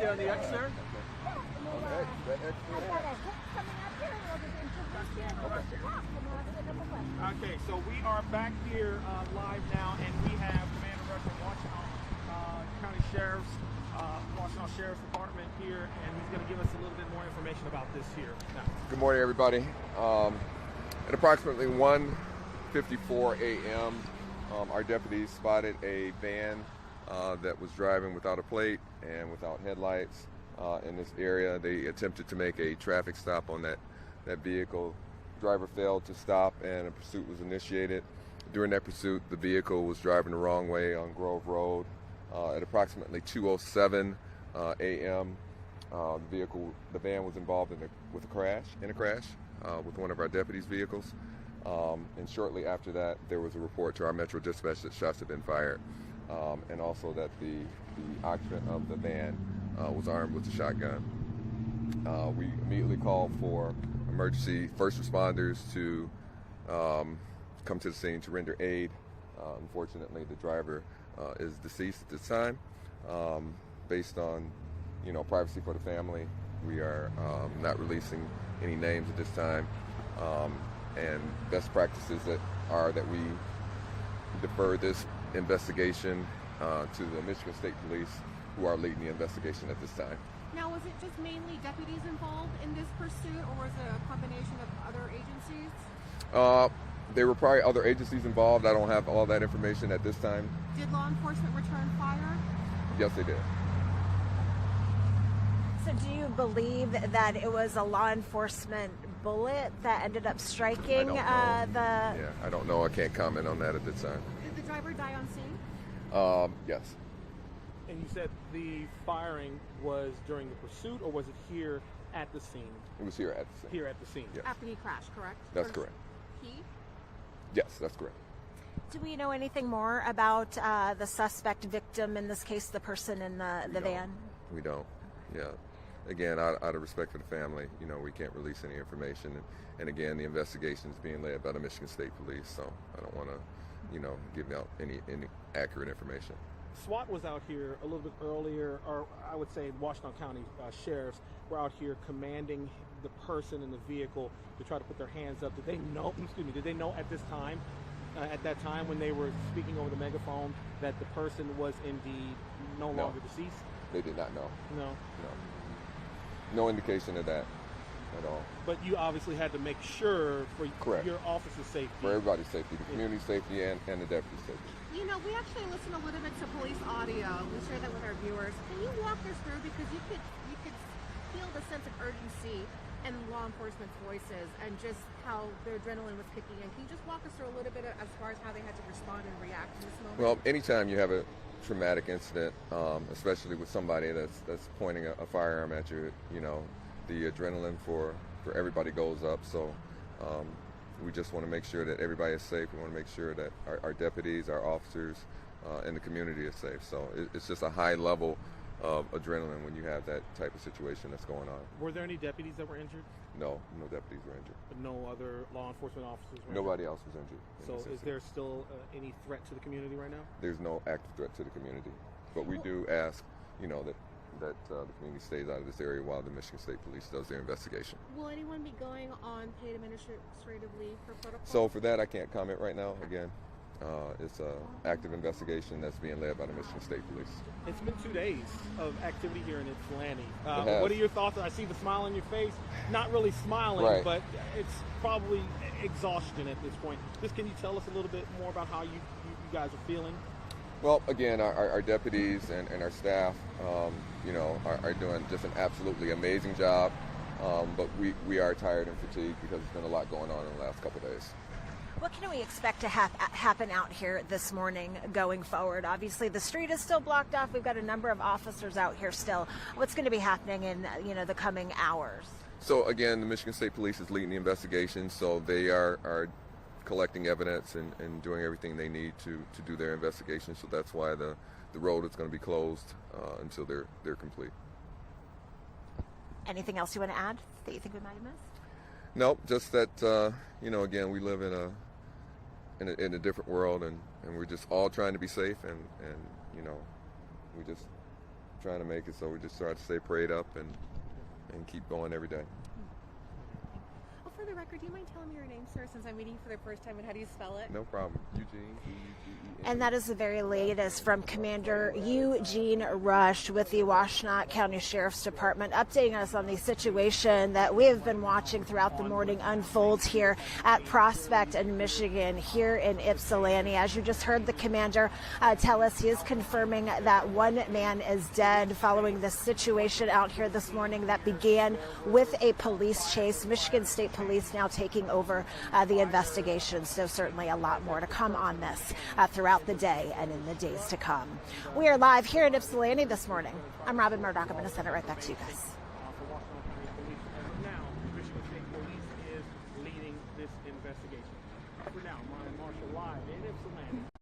there on the X there? Okay, so we are back here live now, and we have Commander Russell, Washtenaw County Sheriff's, Washtenaw Sheriff's Department here, and he's going to give us a little bit more information about this here now. Good morning, everybody. At approximately 1:54 a.m., our deputies spotted a van that was driving without a plate and without headlights in this area. They attempted to make a traffic stop on that vehicle. Driver failed to stop, and a pursuit was initiated. During that pursuit, the vehicle was driving the wrong way on Grove Road. At approximately 2:07 a.m., the van was involved in a crash with one of our deputies' vehicles. And shortly after that, there was a report to our Metro Dispatch that shots had been fired, and also that the occupant of the van was armed with a shotgun. We immediately called for emergency first responders to come to the scene to render aid. Unfortunately, the driver is deceased at this time. Based on, privacy for the family, we are not releasing any names at this time. And best practices that we defer this investigation to the Michigan State Police, who are leading the investigation at this time. Now, was it just mainly deputies involved in this pursuit, or was it a combination of other agencies? There were probably other agencies involved. I don't have all that information at this time. Did law enforcement return fire? Yes, they did. So do you believe that it was a law enforcement bullet that ended up striking I don't know. I can't comment on that at this time. Did the driver die on scene? Yes. And you said the firing was during the pursuit, or was it here at the scene? It was here at the scene. Here at the scene. Yes. After he crashed, correct? That's correct. He? Yes, that's correct. Do we know anything more about the suspect victim, in this case, the person in the van? We don't. Yeah. Again, out of respect for the family, we can't release any information. And again, the investigation is being led by the Michigan State Police, so I don't want to, give out any accurate information. SWAT was out here a little bit earlier, or I would say Washtenaw County Sheriffs were out here commanding the person in the vehicle to try to put their hands up. Did they know, did they know at this time, at that time when they were speaking over the megaphone, that the person was indeed no longer deceased? They did not know. No? No indication of that at all. But you obviously had to make sure for Correct. your officer's safety. For everybody's safety, the community safety and the deputy's safety. We actually listened a little bit to police audio. We share that with our viewers. Can you walk us through, because you could feel the sense of urgency in law enforcement's voices and just how their adrenaline was kicking in. Can you just walk us through a little bit as far as how they had to respond and react in this moment? Well, anytime you have a traumatic incident, especially with somebody that's pointing a firearm at you, the adrenaline for everybody goes up. So we just want to make sure that everybody is safe. We want to make sure that our deputies, our officers, and the community is safe. So it's just a high level of adrenaline when you have that type of situation that's going on. Were there any deputies that were injured? No deputies were injured. But no other law enforcement officers were Nobody else was injured. So is there still any threat to the community right now? There's no active threat to the community. But we do ask, that the community stays out of this area while the Michigan State Police does their investigation. Will anyone be going on paid administrative leave for protocol? So for that, I can't comment right now. Again, it's an active investigation that's being led by the Michigan State Police. It's been 2 days of activity here in Ypsilanti. It What are your thoughts? I see the smile on your face. Not really smiling, Right. but it's probably exhaustion at this point. Just can you tell us a little bit more about how you guys are feeling? Well, again, our deputies and our staff, are doing just an absolutely amazing job. But we are tired and fatigued because there's been a lot going on in the last couple of days. What can we expect to happen out here this morning going forward? Obviously, the street is still blocked off. We've got a number of officers out here still. What's going to be happening in the coming hours? So again, the Michigan State Police is leading the investigation, so they are collecting evidence and doing everything they need to do their investigation. So that's why the road is going to be closed until they're complete. Anything else you want to add that you think we might have missed? No, just that again, we live in a different world, and we're just all trying to be safe, and we just trying to make it. So we just try to stay prayed up and keep going every day. Oh, for the record, do you mind telling me your name, sir, since I'm meeting you for the first time, and how do you spell it? No problem. Eugene. E-U-G-E-N. And that is the very latest from Commander Eugene Rush with the Washtenaw County Sheriff's Department, updating us on the situation that we have been watching throughout the morning unfold here at Prospect in Michigan, here in Ypsilanti. As you just heard the commander tell us, he is confirming that one man is dead following this situation out here this morning that began with a police chase. Michigan State Police now taking over the investigation. So certainly a lot more to come on this throughout the day and in the days to come. We are live here in Ypsilanti this morning. I'm Robin Murdoch. I'm going to send it right back to you guys. For Washtenaw County Police. As of now, Michigan State Police is leading this investigation. For now, Ryan Marshall live in Ypsilanti.